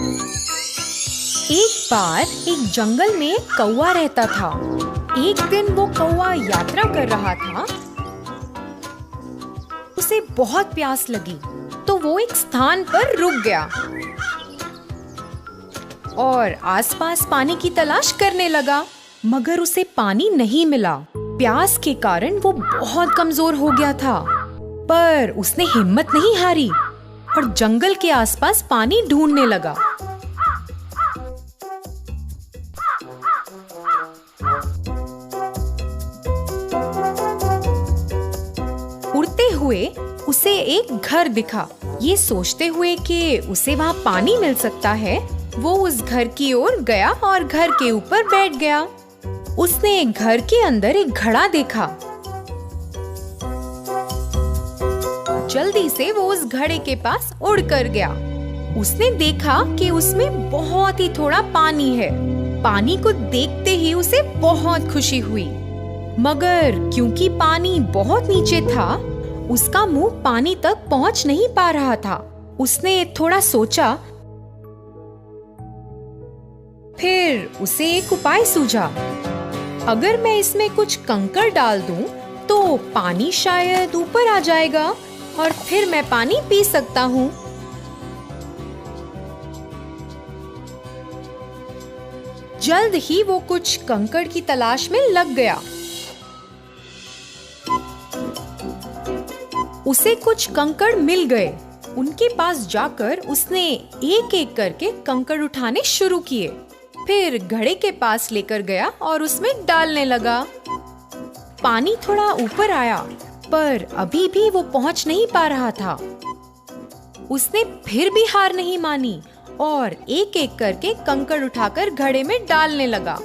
एक बार एक जंगल में एक कौवा रहता था। एक दिन वो कौवा यात्रा कर रहा था। उसे बहुत प्यास लगी तो वो एक स्थान पर रुक गया और आसपास पानी की तलाश करने लगा, मगर उसे पानी नहीं मिला। प्यास के कारण वो बहुत कमजोर हो गया था, पर उसने हिम्मत नहीं हारी और जंगल के आसपास पानी ढूंढने लगा। उड़ते हुए उसे एक घर दिखा। ये सोचते हुए कि उसे वहाँ पानी मिल सकता है, वो उस घर की ओर गया और घर के ऊपर बैठ गया। उसने घर के अंदर एक घड़ा देखा। जल्दी से वो उस घड़े के पास उड़ कर गया। उसने देखा कि उसमें बहुत ही थोड़ा पानी है। पानी को देखते ही उसे बहुत खुशी हुई, मगर क्योंकि पानी बहुत नीचे था, उसका मुंह पानी तक पहुंच नहीं पा रहा था। उसने थोड़ा सोचा, फिर उसे एक उपाय सूझा। अगर मैं इसमें कुछ कंकड़ डाल दूं, तो पानी शायद ऊपर आ जाएगा और फिर मैं पानी पी सकता हूँ। जल्द ही वो कुछ कंकड़ की तलाश में लग गया। उसे कुछ कंकड़ मिल गए। उनके पास जाकर उसने एक एक करके कंकड़ उठाने शुरू किए। फिर घड़े के पास लेकर गया और उसमें डालने लगा। पानी थोड़ा ऊपर आया, पर अभी भी वो पहुंच नहीं पा रहा था। उसने फिर भी हार नहीं मानी और एक एक करके कंकड़ उठाकर घड़े में डालने लगा।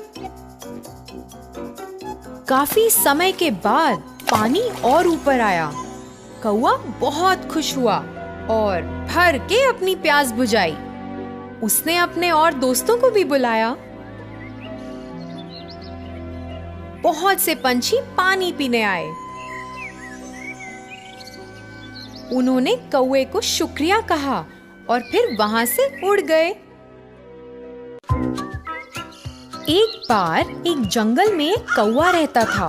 काफी समय के बाद पानी और ऊपर आया। कौवा बहुत खुश हुआ और भर के अपनी प्यास बुझाई। उसने अपने और दोस्तों को भी बुलाया। बहुत से पंछी पानी पीने आए। उन्होंने कौवे को शुक्रिया कहा और फिर वहां से उड़ गए। एक बार एक जंगल में एक कौवा रहता था।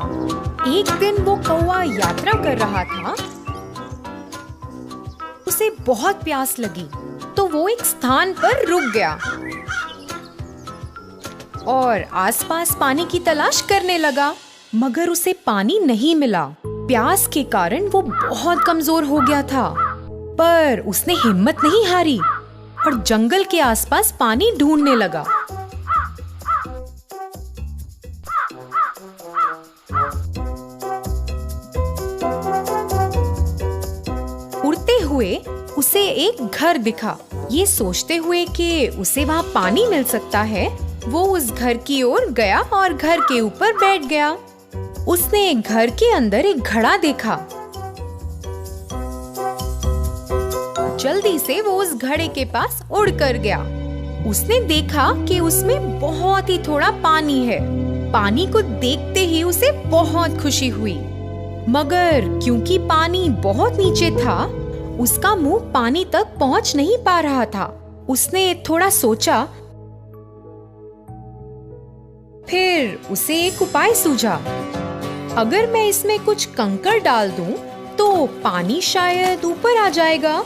एक दिन वो कौवा यात्रा कर रहा था। उसे बहुत प्यास लगी तो वो एक स्थान पर रुक गया और आसपास पानी की तलाश करने लगा, मगर उसे पानी नहीं मिला। प्यास के कारण वो बहुत कमजोर हो गया था, पर उसने हिम्मत नहीं हारी और जंगल के आसपास पानी ढूंढने लगा। उड़ते हुए उसे एक घर दिखा। ये सोचते हुए कि उसे वहाँ पानी मिल सकता है, वो उस घर की ओर गया और घर के ऊपर बैठ गया। उसने घर के अंदर एक घड़ा देखा। जल्दी से वो उस घड़े के पास उड़ कर गया। उसने देखा कि उसमें बहुत ही थोड़ा पानी है। पानी को देखते ही उसे बहुत खुशी हुई, मगर क्योंकि पानी बहुत नीचे था, उसका मुंह पानी तक पहुंच नहीं पा रहा था। उसने थोड़ा सोचा, फिर उसे एक उपाय सूझा। अगर मैं इसमें कुछ कंकड़ डाल दूं, तो पानी शायद ऊपर आ जाएगा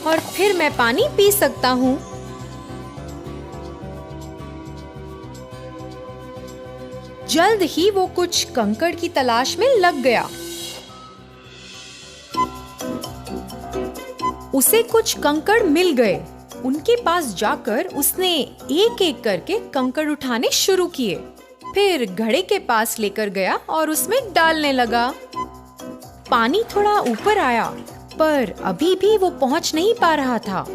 और फिर मैं पानी पी सकता हूँ। जल्द ही वो कुछ कंकड़ की तलाश में लग गया। उसे कुछ कंकड़ मिल गए। उनके पास जाकर उसने एक एक करके कंकड़ उठाने शुरू किए। फिर घड़े के पास लेकर गया और उसमें डालने लगा। पानी थोड़ा ऊपर आया, पर अभी भी वो पहुंच नहीं पा रहा था।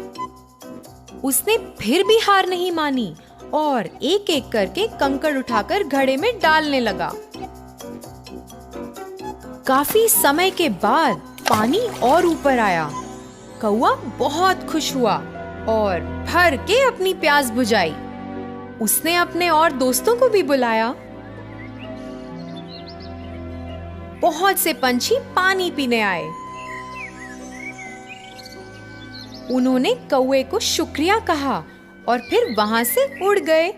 उसने फिर भी हार नहीं मानी और एक एक करके कंकड़ उठाकर घड़े में डालने लगा। काफी समय के बाद पानी और ऊपर आया। कौवा बहुत खुश हुआ और भर के अपनी प्यास बुझाई। उसने अपने और दोस्तों को भी बुलाया। बहुत से पंछी पानी पीने आए। उन्होंने कौवे को शुक्रिया कहा और फिर वहाँ से उड़ गए।